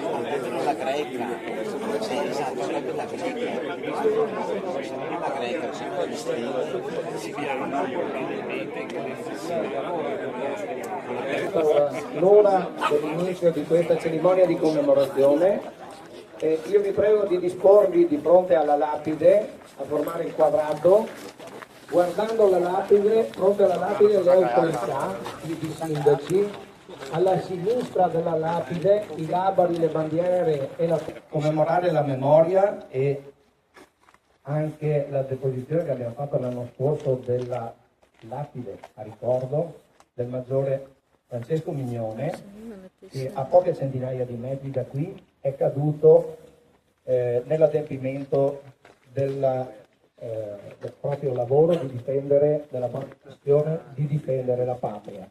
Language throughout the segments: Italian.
la greca, sì, esatto, sarebbe la greca, sarebbe la greca, sempre gli stili. L'ora dell'inizio di questa cerimonia di commemorazione. Io vi prego di disporvi di fronte alla lapide, a formare il quadrato, guardando la lapide, fronte alla lapide le autorità, i sindaci, alla sinistra della lapide i labari, le bandiere e commemorare la memoria e anche la deposizione che abbiamo fatto l'anno scorso della lapide a ricordo del maggiore Francesco Mignone, che a poche centinaia di metri da qui è caduto nell'adempimento del proprio lavoro di difendere, della passione di difendere la patria.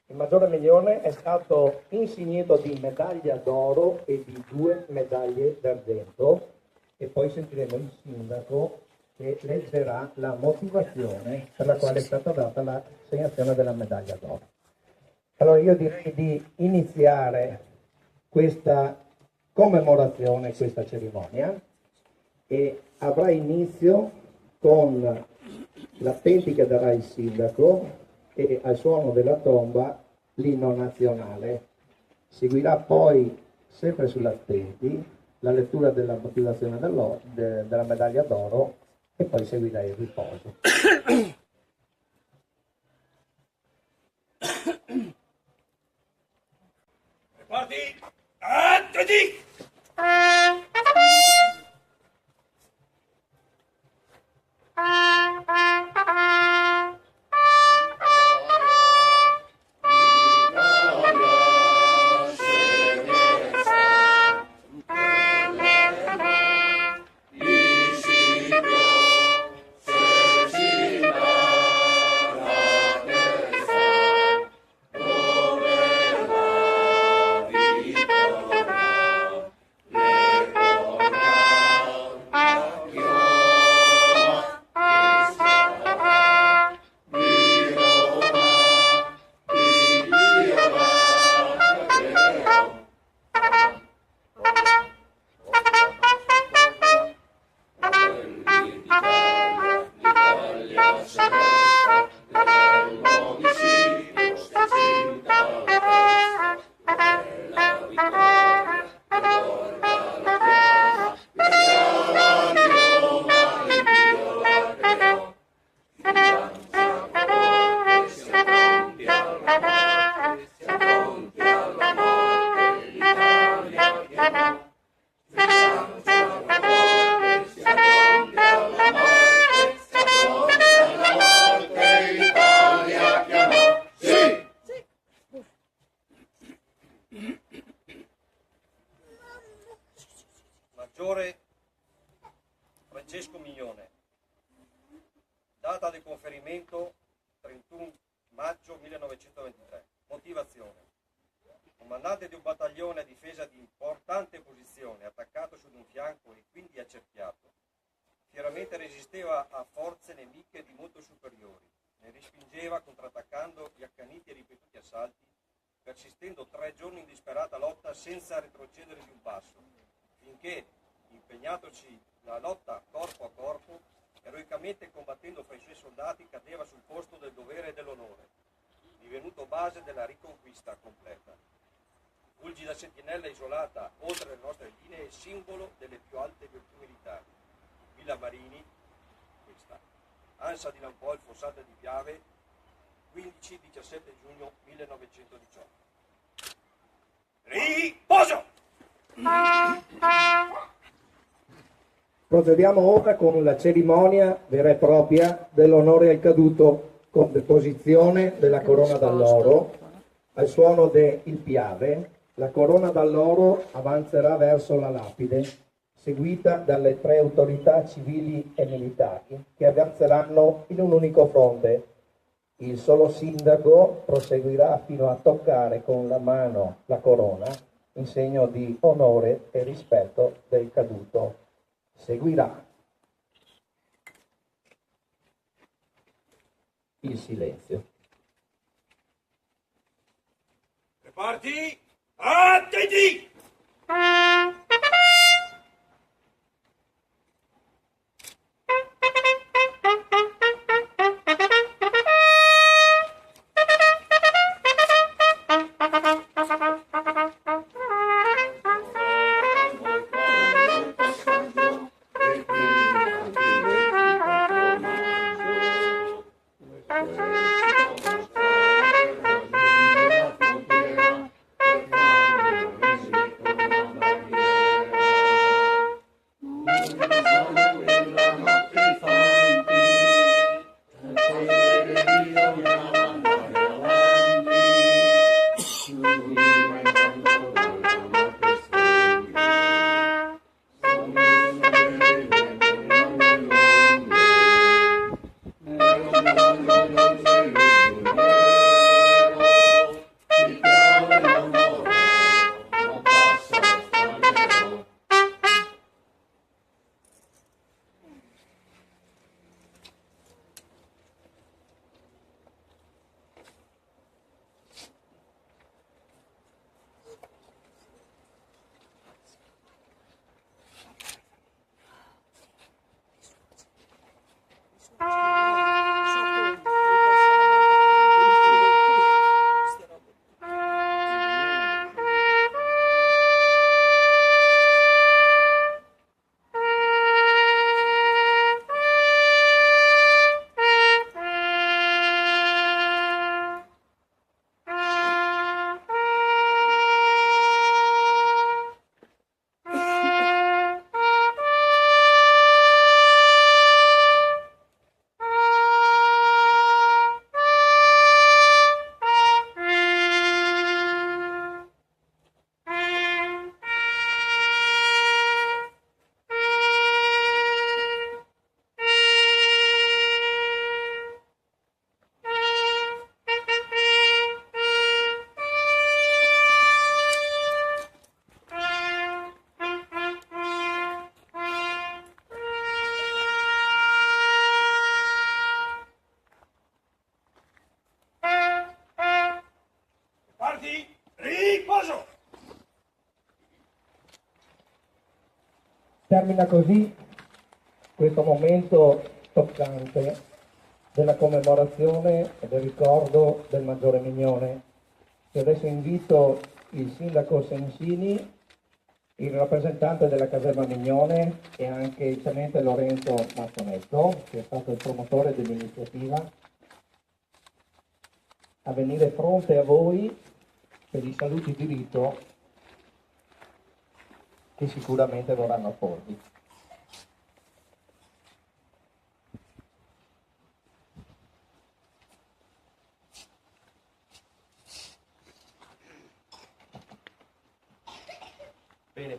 Il maggiore Mignone è stato insignito di medaglia d'oro e di 2 medaglie d'argento, e poi sentiremo il sindaco che leggerà la motivazione per la quale è stata data l'assegnazione della medaglia d'oro. Allora io direi di iniziare questa commemorazione, questa cerimonia, e avrà inizio con l'attenti che darà il sindaco e al suono della tomba l'inno nazionale. Seguirà poi, sempre sull'attenti, la lettura della motivazione della medaglia d'oro e poi seguirà il riposo. Guardi, attenti! Maggiore Francesco Mignone. Data di conferimento 31 maggio 1923. Motivazione. Comandante di un battaglione a difesa di importante posizione, attaccato su di un fianco e quindi accerchiato, fieramente resisteva a forze nemiche di molto superiori, ne respingeva contrattaccando gli accaniti e ripetuti assalti, persistendo 3 giorni in disperata lotta senza retrocedere di un passo, finché, impegnatoci la lotta corpo a corpo, eroicamente combattendo fra i suoi soldati, cadeva sul posto del dovere e dell'onore, divenuto base della riconquista completa. Fulgida sentinella isolata oltre le nostre linee e simbolo delle più alte virtù militari. Villa Marini, questa. Ansa di Lampol, Fossata di Piave, 15-17 giugno 1918. Riposo! Procediamo ora con la cerimonia vera e propria dell'onore al caduto, con deposizione della corona d'alloro. Al suono del Piave, la corona d'alloro avanzerà verso la lapide, seguita dalle 3 autorità civili e militari che avanzeranno in un unico fronte. Il solo sindaco proseguirà fino a toccare con la mano la corona, in segno di onore e rispetto del caduto. Seguirà il silenzio. Parti! Attenti! Riposo! Termina così questo momento toccante della commemorazione e del ricordo del Maggiore Mignone. E adesso invito il sindaco Sensini, il rappresentante della caserma Mignone e anche il tenente Lorenzo Mazzonetto, che è stato il promotore dell'iniziativa, a venire fronte a voi per i saluti di rito che sicuramente vorranno porvi. Bene,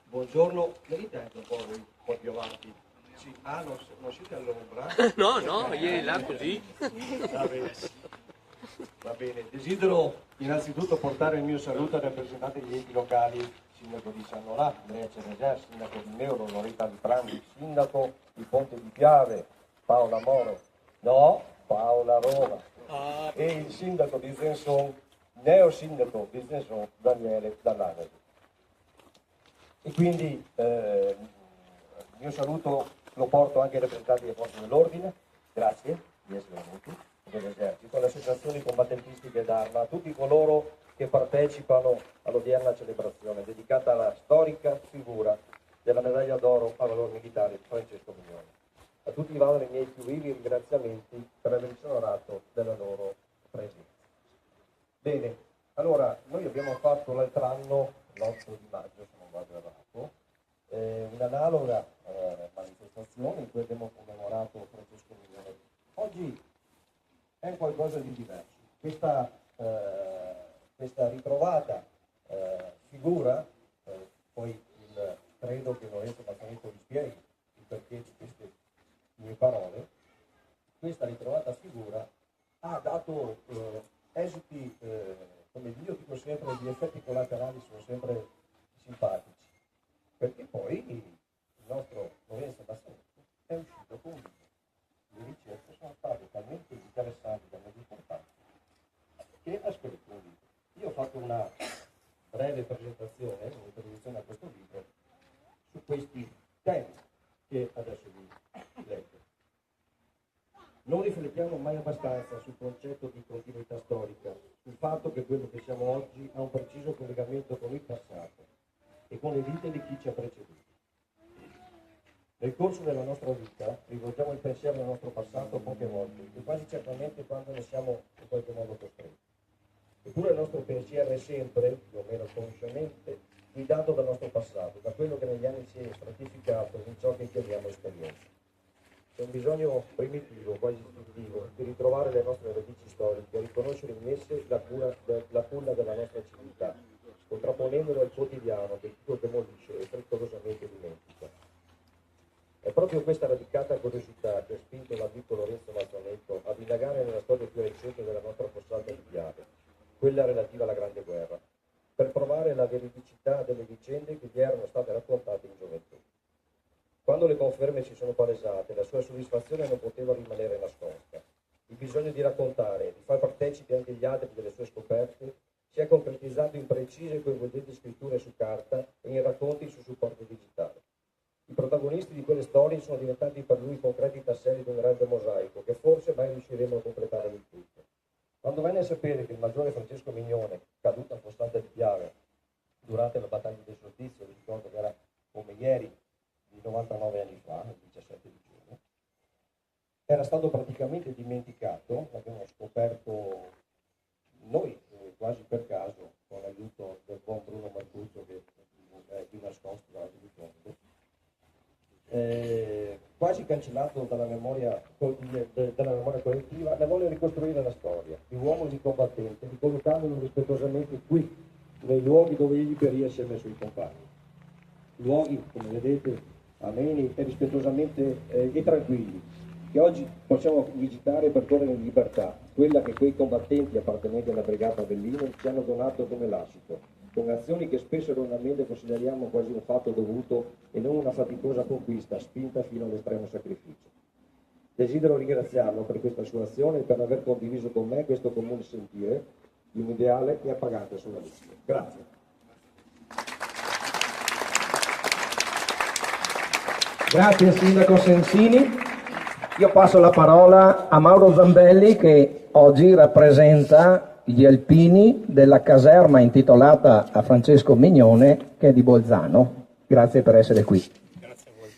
buongiorno. Venite un po' più avanti. Sì. Ah, non siete all'ombra? No, no, ieri là così. Va bene. Va bene. Desidero innanzitutto portare il mio saluto ai rappresentanti degli enti locali, sindaco di San Norà, Andrea Cereser, sindaco di Neuro, Loretta Di Prandi, sindaco di Ponte di Piave, Paola Moro, Paola Roma, e il sindaco di Zenzon, neo sindaco di Zenzon, Daniele Dall'Anari. E quindi il mio saluto lo porto anche ai rappresentanti delle forze dell'ordine, grazie di essere venuti, dell'esercito, alle associazioni combattentistiche d'arma, a tutti coloro che partecipano all'odierna celebrazione dedicata alla storica figura della medaglia d'oro a valor militare Francesco Mignone. A tutti vanno i miei più vivi ringraziamenti per averci onorato della loro presenza. Bene, allora noi abbiamo fatto l'altro anno, l'8 di maggio, se non vado errato, un'analoga manifestazione in cui abbiamo commemorato Francesco Mignone. Oggi è un qualcosa di diverso. Questa ritrovata figura, poi credo che Lorenzo Mazzonetto vi spieghi il perché di queste mie parole, questa ritrovata figura ha dato esiti, come io dico sempre, gli effetti collaterali sono sempre simpatici, perché poi il nostro Lorenzo Mazzonetto è uscito con un libro. Le ricerche sono state talmente interessanti, talmente importanti, che ha scritto un libro. Io ho fatto fatto una breve presentazione, un'introduzione a questo libro, su questi temi che adesso vi leggo. Non riflettiamo mai abbastanza sul concetto di continuità storica, sul fatto che quello che siamo oggi ha un preciso collegamento con il passato e con le vite di chi ci ha preceduti. Nel corso della nostra vita rivolgiamo il pensiero al nostro passato poche volte e quasi certamente quando ne siamo in qualche modo costretti. Eppure il nostro pensiero è sempre, più o meno consciamente, guidato dal nostro passato, da quello che negli anni si è stratificato in ciò che chiamiamo esperienza. C'è un bisogno primitivo, quasi istintivo, di ritrovare le nostre radici storiche, riconoscere in esse la culla della nostra civiltà, contrapponendolo al quotidiano che tutto demolisce e frettolosamente dimentica. È proprio questa radicata curiosità che ha spinto l'amico Lorenzo Mazzanetto ad indagare nella storia più recente della nostra Fossalta di Piave, quella relativa alla Grande Guerra, per provare la veridicità delle vicende che gli erano state raccontate in gioventù. Quando le conferme si sono palesate, la sua soddisfazione non poteva rimanere nascosta. Il bisogno di raccontare, di far partecipi anche gli altri delle sue scoperte, si è concretizzato in precise e coinvolgenti scritture su carta e in racconti su supporto digitale. I protagonisti di quelle storie sono diventati per lui concreti tasselli di un grande mosaico che forse mai riusciremo a completare del tutto. Quando venne a sapere che il maggiore Francesco Mignone, caduto a Fossalta di Piave durante la battaglia del Solstizio, vi ricordo che era come ieri, di 99 anni fa, il 17 di giugno, era stato praticamente dimenticato, l'abbiamo scoperto noi quasi per caso, con l'aiuto del buon Bruno Marcuzzo che è qui nascosto davanti di fondo, quasi cancellato dalla memoria collettiva, ne volle ricostruire la storia di uomo e di combattente, ricollocandolo rispettosamente qui, nei luoghi dove egli perì assieme ai suoi compagni. Luoghi, come vedete, ameni e rispettosamente e tranquilli, che oggi possiamo visitare per correre in libertà, quella che quei combattenti appartenenti alla Brigata Bellino ci hanno donato come lascito, con azioni che spesso erroneamente consideriamo quasi un fatto dovuto e non una faticosa conquista spinta fino all'estremo sacrificio. Desidero ringraziarlo per questa sua azione e per aver condiviso con me questo comune sentire di un ideale e appagante sodalizio. Grazie. Grazie Sindaco Sensini. Io passo la parola a Mauro Zambelli che oggi rappresenta gli alpini della caserma intitolata a Francesco Mignone che è di Bolzano. Grazie per essere qui. Grazie a voi.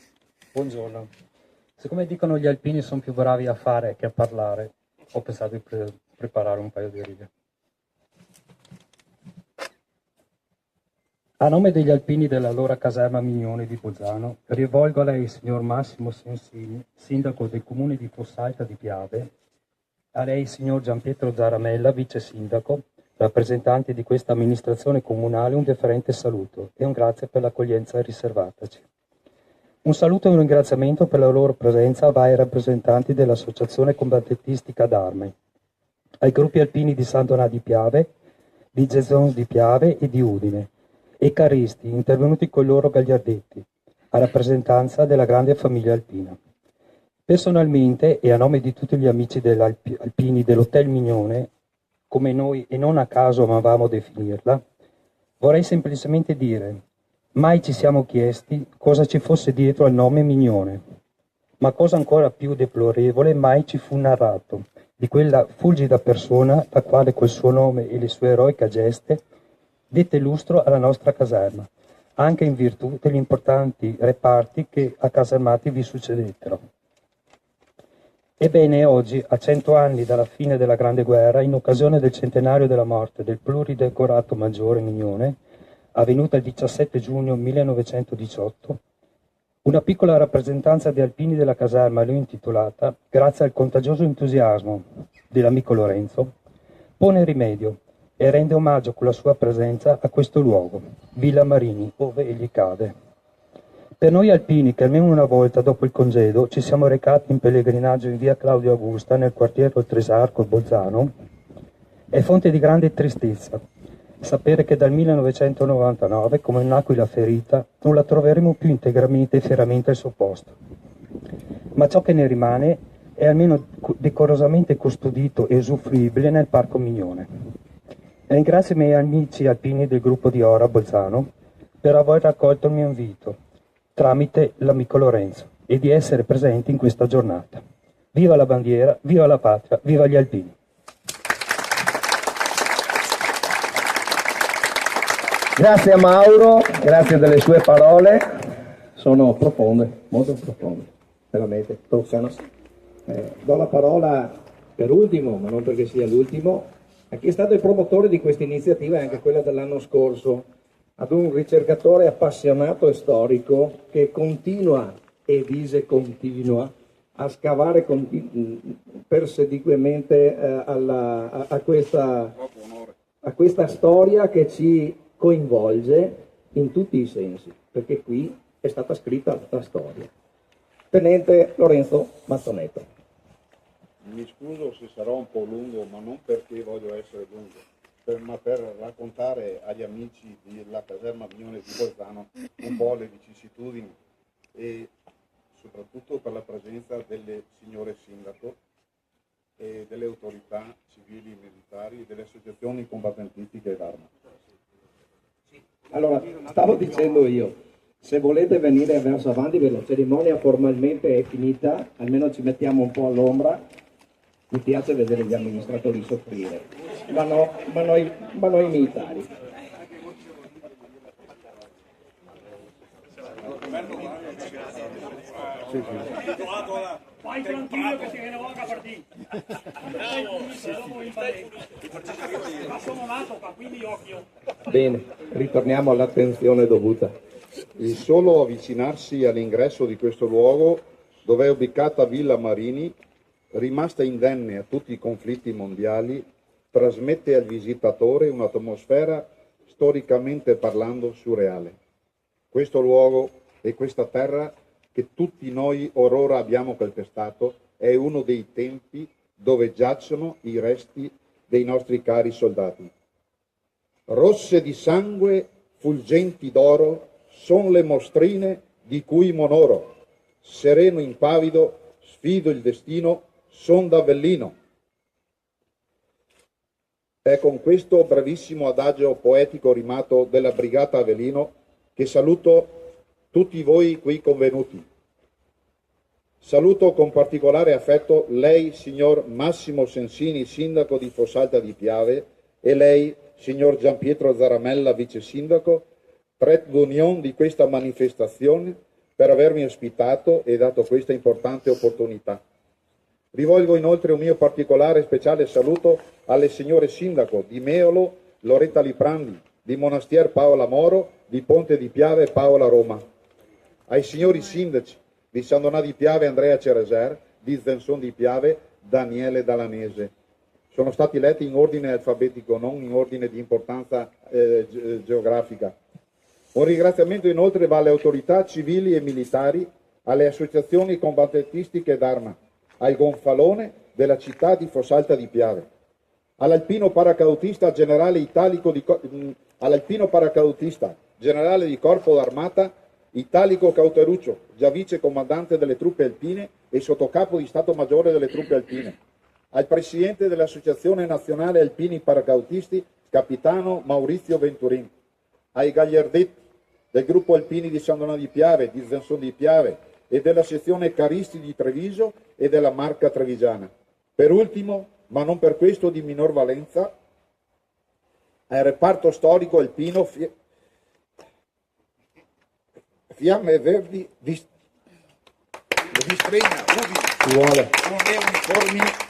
Buongiorno. Siccome dicono gli alpini sono più bravi a fare che a parlare, ho pensato di preparare un paio di righe. A nome degli alpini dell'allora caserma Mignone di Bolzano, rivolgo a lei, signor Massimo Sensini, sindaco del comune di Fossalta di Piave, a lei, signor Gianpietro Zaramella, vice sindaco, rappresentanti di questa amministrazione comunale, un deferente saluto e un grazie per l'accoglienza riservataci. Un saluto e un ringraziamento per la loro presenza va ai rappresentanti dell'Associazione Combattentistica d'Arme, ai gruppi alpini di San Donà di Piave, di Gesons di Piave e di Udine, e caristi intervenuti con i loro gagliardetti, a rappresentanza della grande famiglia alpina. Personalmente e a nome di tutti gli amici alpini dell'Hotel Mignone, come noi e non a caso amavamo definirla, vorrei semplicemente dire: mai ci siamo chiesti cosa ci fosse dietro al nome Mignone, ma cosa ancora più deplorevole, mai ci fu narrato di quella fulgida persona la quale col suo nome e le sue eroiche geste dette lustro alla nostra caserma, anche in virtù degli importanti reparti che a casermati vi succedettero. Ebbene, oggi, a 100 anni dalla fine della Grande Guerra, in occasione del centenario della morte del pluridecorato maggiore Mignone, avvenuta il 17 giugno 1918, una piccola rappresentanza di alpini della caserma, lui intitolata, grazie al contagioso entusiasmo dell'amico Lorenzo, pone rimedio e rende omaggio con la sua presenza a questo luogo, Villa Marini, ove egli cade. Per noi alpini che almeno una volta dopo il congedo ci siamo recati in pellegrinaggio in via Claudio Augusta nel quartiere Oltresarco Bolzano, è fonte di grande tristezza sapere che dal 1999, come un'aquila ferita, non la troveremo più integramente e fieramente al suo posto. Ma ciò che ne rimane è almeno decorosamente custodito e usufruibile nel Parco Mignone. ringrazio i miei amici alpini del gruppo di Ora Bolzano per aver accolto il mio invito tramite l'amico Lorenzo e di essere presenti in questa giornata. Viva la bandiera, viva la patria, viva gli alpini! Grazie a Mauro, grazie delle sue parole, sono profonde, molto profonde, veramente toccano. Do la parola per ultimo, ma non perché sia l'ultimo, a chi è stato il promotore di questa iniziativa, anche quella dell'anno scorso, ad un ricercatore appassionato e storico che continua, e dice continua, a scavare perseguimente a questa storia che ci coinvolge in tutti i sensi, perché qui è stata scritta la storia. Tenente Lorenzo Mazzonetto. Mi scuso se sarò un po' lungo, ma non perché voglio essere lungo, ma per raccontare agli amici della caserma Mignone di Bolzano un po' le vicissitudini e soprattutto per la presenza delle signore sindaco e delle autorità civili e militari e delle associazioni combattentistiche d'arma. Allora, stavo dicendo io, se volete venire verso avanti, per la cerimonia formalmente è finita, almeno ci mettiamo un po' all'ombra, mi piace vedere gli amministratori soffrire, ma noi militari. Sì, sì. Vai tranquillo che ti viene voglia per te. Ma sono nato qua, quindi occhio. Bene, ritorniamo all'attenzione dovuta. Il solo avvicinarsi all'ingresso di questo luogo, dove è ubicata Villa Marini, rimasta indenne a tutti i conflitti mondiali, trasmette al visitatore un'atmosfera storicamente parlando surreale. Questo luogo e questa terra che tutti noi orora abbiamo calpestato è uno dei tempi dove giacciono i resti dei nostri cari soldati. Rosse di sangue, fulgenti d'oro, son le mostrine di cui m'onoro. Sereno impavido, sfido il destino, son d'Avellino. È con questo brevissimo adagio poetico rimato della Brigata Avellino che saluto tutti voi qui convenuti. Saluto con particolare affetto lei, signor Massimo Sensini, sindaco di Fossalta di Piave, e lei, signor Gianpietro Zaramella, vice sindaco, trait d'union di questa manifestazione, per avermi ospitato e dato questa importante opportunità. Rivolgo inoltre un mio particolare e speciale saluto alle signore sindaco di Meolo, Loretta Liprandi, di Monastier Paola Moro, di Ponte di Piave Paola Roma, ai signori sindaci di San Donà di Piave Andrea Cereser, di Zenson di Piave Daniele Dalanese. Sono stati letti in ordine alfabetico, non in ordine di importanza geografica. Un ringraziamento inoltre va alle autorità civili e militari, alle associazioni combattentistiche d'arma, al gonfalone della città di Fossalta di Piave, all'alpino paracautista generale di Corpo d'Armata Italico Cauteruccio, già vice comandante delle truppe alpine e sottocapo di Stato Maggiore delle truppe alpine, al presidente dell'Associazione Nazionale Alpini Paracautisti, capitano Maurizio Venturin, ai gagliardetti del gruppo alpini di San Donà di Piave, di Zenson di Piave e della sezione Caristi di Treviso e della Marca Trevigiana. Per ultimo, ma non per questo di minor valenza, al reparto storico alpino Fiamme Verdi di Stregna,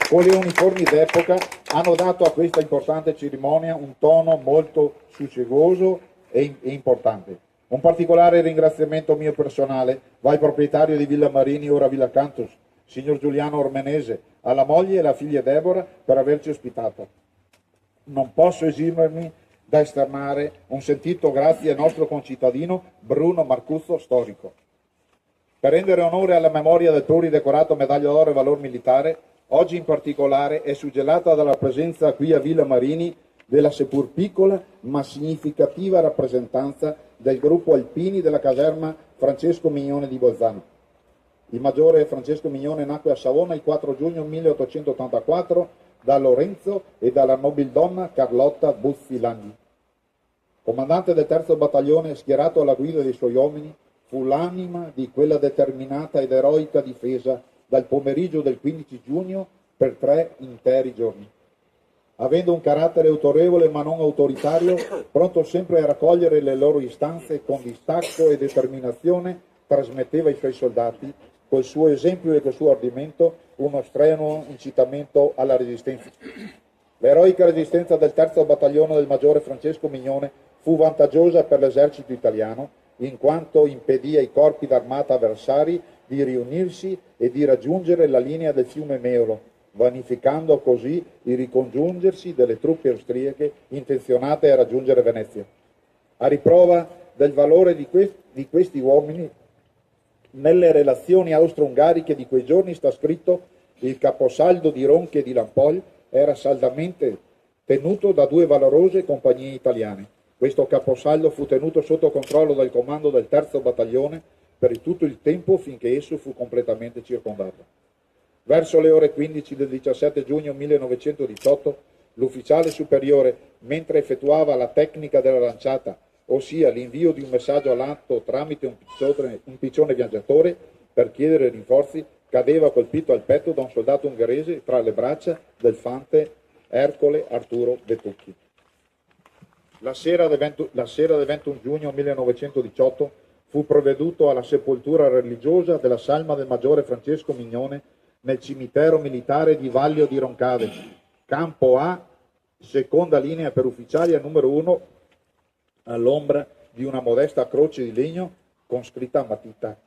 con le uniformi d'epoca, hanno dato a questa importante cerimonia un tono molto susseguoso e importante. Un particolare ringraziamento mio personale va al proprietario di Villa Marini, ora Villa Cantus, signor Giuliano Ormenese, alla moglie e alla figlia Deborah per averci ospitato. Non posso esimermi da esternare un sentito grazie al nostro concittadino Bruno Marcuzzo, storico. Per rendere onore alla memoria del pluridecorato medaglia d'oro e valor militare, oggi in particolare è suggellata dalla presenza qui a Villa Marini della seppur piccola ma significativa rappresentanza del gruppo alpini della caserma Francesco Mignone di Bolzano. Il maggiore Francesco Mignone nacque a Savona il 4 giugno 1884 da Lorenzo e dalla nobildonna Carlotta Buffilani. Comandante del terzo battaglione, schierato alla guida dei suoi uomini, fu l'anima di quella determinata ed eroica difesa dal pomeriggio del 15 giugno per 3 interi giorni. Avendo un carattere autorevole ma non autoritario, pronto sempre a raccogliere le loro istanze con distacco e determinazione, trasmetteva ai suoi soldati, col suo esempio e col suo ardimento, uno strenuo incitamento alla resistenza. L'eroica resistenza del terzo battaglione del maggiore Francesco Mignone fu vantaggiosa per l'esercito italiano, in quanto impedì ai corpi d'armata avversari di riunirsi e di raggiungere la linea del fiume Meolo, vanificando così il ricongiungersi delle truppe austriache intenzionate a raggiungere Venezia. A riprova del valore di questi uomini, nelle relazioni austro-ungariche di quei giorni sta scritto: il caposaldo di Ronchi e di Lampol era saldamente tenuto da 2 valorose compagnie italiane. Questo caposaldo fu tenuto sotto controllo dal comando del terzo battaglione per tutto il tempo finché esso fu completamente circondato. Verso le ore 15 del 17 giugno 1918, l'ufficiale superiore, mentre effettuava la tecnica della lanciata, ossia l'invio di un messaggio all'atto tramite un piccione viaggiatore per chiedere rinforzi, cadeva colpito al petto da un soldato ungherese tra le braccia del fante Ercole Arturo Betucchi. La sera del 21 giugno 1918 fu provveduto alla sepoltura religiosa della salma del maggiore Francesco Mignone nel cimitero militare di Vaglio di Roncade, campo A, seconda linea per ufficiali a numero 1, all'ombra di una modesta croce di legno con scritta a matita.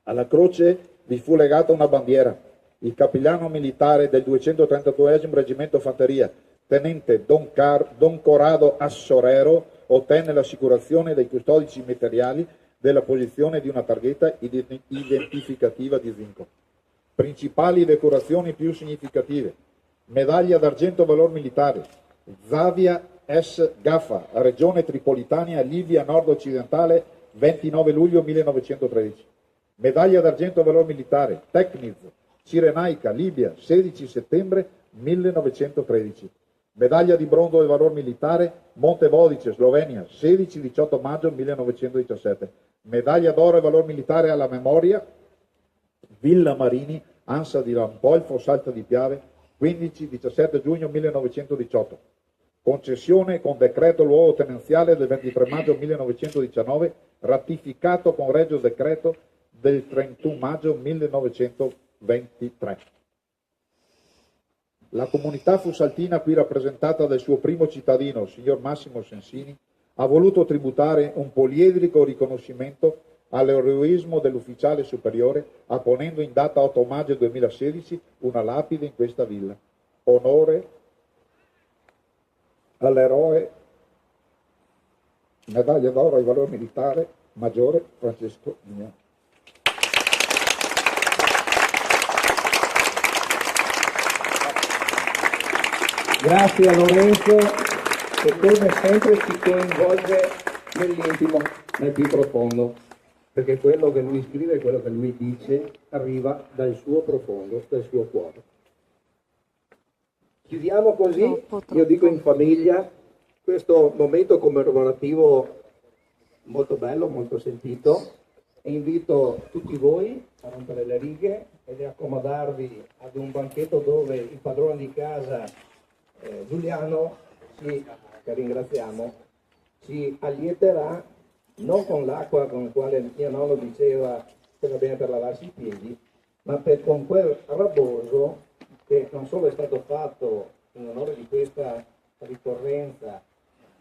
Alla croce vi fu legata una bandiera. Il capellano militare del 232esimo reggimento fanteria, tenente Don Corrado Assorero, ottenne l'assicurazione dei custodici materiali della posizione di una targhetta identificativa di zinco. Principali decorazioni più significative: medaglia d'argento valor militare, Zavia S. Gaffa, regione Tripolitania, Libia nord-occidentale, 29 luglio 1913. Medaglia d'argento valor militare, Tekniz, Cirenaica, Libia, 16 settembre 1913. Medaglia di bronzo del valor militare, Monte Vodice, Slovenia, 16-18 maggio 1917. Medaglia d'oro e valor militare alla memoria, Villa Marini, Ansa di Lampol, Fossalta di Piave, 15-17 giugno 1918. Concessione con decreto luogotenenziale del 23 maggio 1919, ratificato con regio decreto del 31 maggio 1923. La comunità fussaltina, qui rappresentata dal suo primo cittadino, il signor Massimo Sensini, ha voluto tributare un poliedrico riconoscimento all'eroismo dell'ufficiale superiore, apponendo in data 8 maggio 2016 una lapide in questa villa. Onore all'eroe, medaglia d'oro al valore militare, maggiore Francesco Mignone. Grazie a Lorenzo, che come sempre ci coinvolge nell'intimo, nel più profondo, perché quello che lui scrive, quello che lui dice, arriva dal suo profondo, dal suo cuore. Chiudiamo così, io dico in famiglia, questo momento commemorativo molto bello, molto sentito, e invito tutti voi a rompere le righe ed accomodarvi ad un banchetto dove il padrone di casa Giuliano, che ringraziamo, ci allieterà non con l'acqua con la quale mio nonno diceva che va bene per lavarsi i piedi, ma con quel raboso che non solo è stato fatto in onore di questa ricorrenza,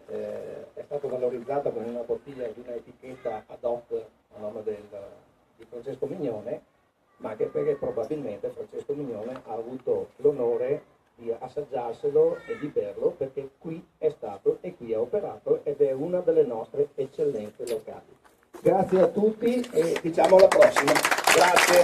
è stato valorizzato con una bottiglia di un'etichetta ad hoc a nome di Francesco Mignone, ma che perché probabilmente Francesco Mignone ha avuto l'onore di assaggiarselo e di berlo, perché qui è stato e qui ha operato ed è una delle nostre eccellenze locali. Grazie a tutti e diciamo alla prossima. Grazie.